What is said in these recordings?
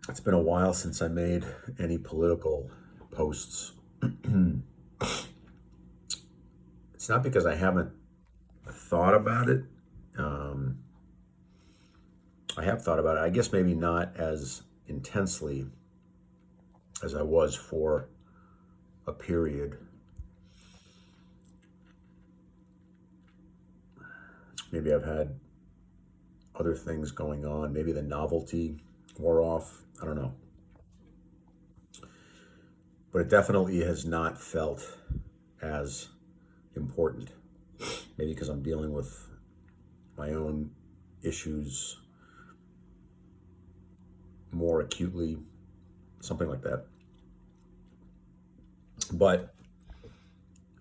It's been a while since I made any political posts. It's not because I haven't thought about it. Um, I have thought about it. I guess maybe not as intensely as I was for a period. Maybe I've had other things going on. Maybe the novelty wore off. I don't know. But it definitely has not felt as important. Maybe because I'm dealing with my own issues more acutely, something like that. But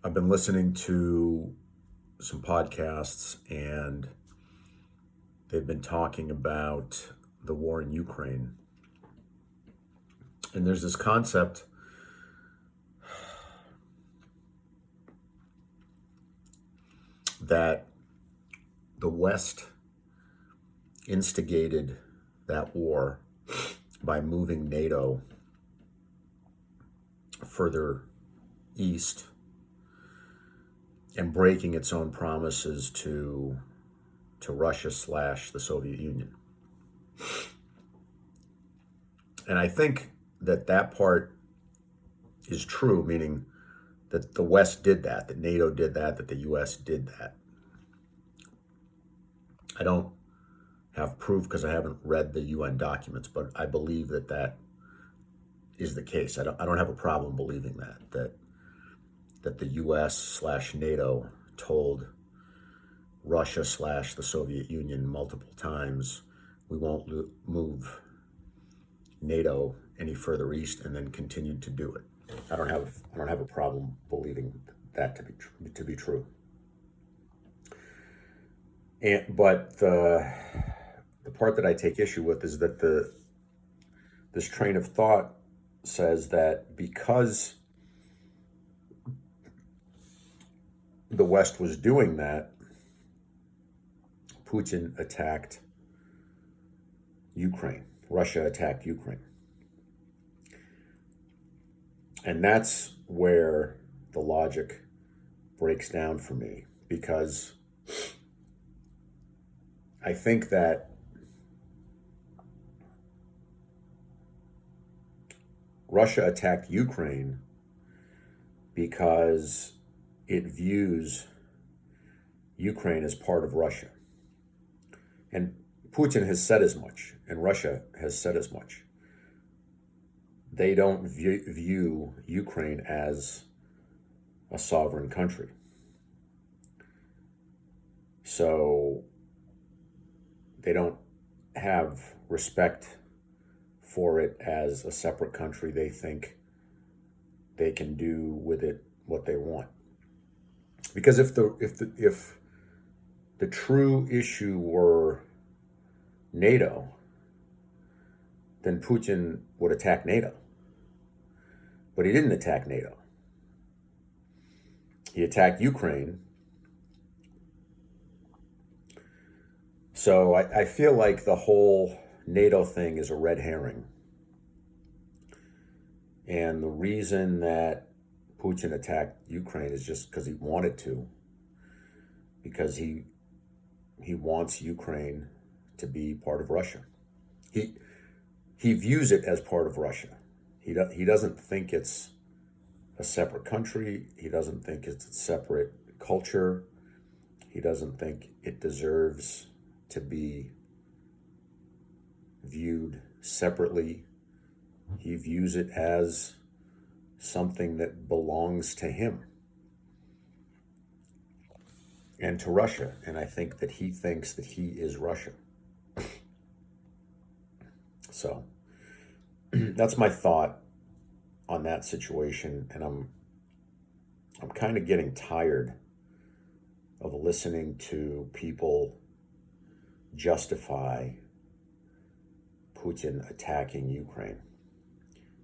I've been listening to some podcasts and they've been talking about the war in Ukraine. And there's this concept that the West instigated that war by moving NATO further east and breaking its own promises to Russia slash the Soviet Union. And I think that that part is true, meaning that the West did that NATO did that the US did that. I don't have proof because I haven't read the UN documents, but I believe that that is the case. I don't have a problem believing that the US slash NATO told Russia slash the Soviet Union multiple times, we won't move NATO any further east, and then continued to do it. I don't have a problem believing that to be true. But the part that I take issue with is that this train of thought says that because the West was doing that, Putin attacked Ukraine. Russia attacked Ukraine. And that's where the logic breaks down for me, because I think that Russia attacked Ukraine because it views Ukraine as part of Russia. And Putin has said as much, and Russia has said as much. They don't view Ukraine as a sovereign country. So they don't have respect for it as a separate country. They think they can do with it what they want. Because if the true issue were NATO, then Putin would attack NATO. But he didn't attack NATO. He attacked Ukraine. So I feel like the whole NATO thing is a red herring. And the reason that Putin attacked Ukraine is just because he wanted to, because he wants Ukraine to be part of Russia. He views it as part of Russia. He doesn't think it's a separate country. He doesn't think it's a separate culture. He doesn't think it deserves to be viewed separately. He views it as something that belongs to him and to Russia. And I think that he thinks that he is Russia. So that's my thought on that situation. And I'm kind of getting tired of listening to people justify Putin attacking Ukraine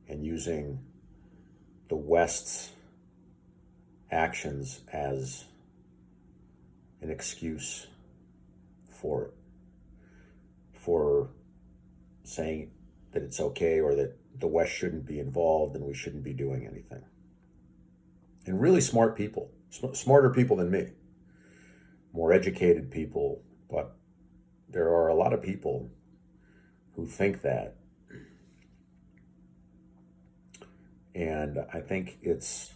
and using the West's actions as an excuse for it, for saying that it's okay, or that the West shouldn't be involved and we shouldn't be doing anything. And really smart people, smarter people than me, more educated people, but there are a lot of people who think that. And I think it's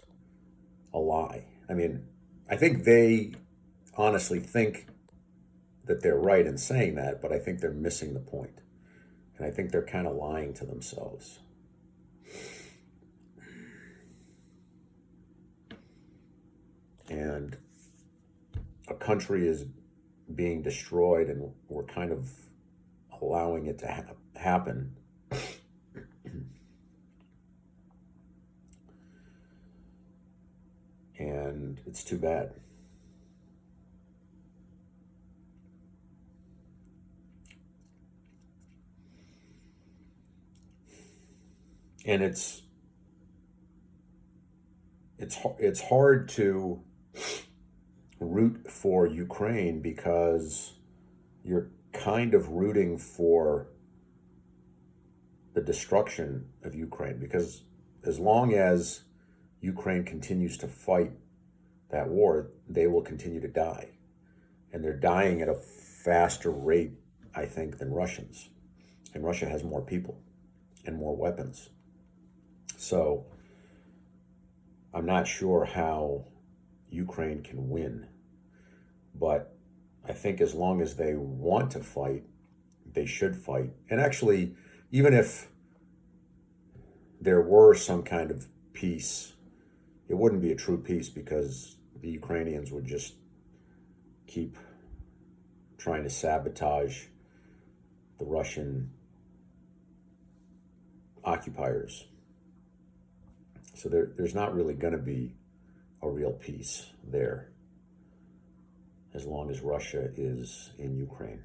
a lie. I mean, I think they honestly think that they're right in saying that, but I think they're missing the point. And I think they're kind of lying to themselves. And a country is being destroyed, and we're kind of allowing it to happen. And it's too bad. And it's hard to root for Ukraine because you're kind of rooting for the destruction of Ukraine, because as long as Ukraine continues to fight that war, they will continue to die. And they're dying at a faster rate, I think, than Russians. And Russia has more people and more weapons. So I'm not sure how Ukraine can win. But I think as long as they want to fight, they should fight. And actually, even if there were some kind of peace, it wouldn't be a true peace, because the Ukrainians would just keep trying to sabotage the Russian occupiers. So there's not really going to be a real peace there as long as Russia is in Ukraine.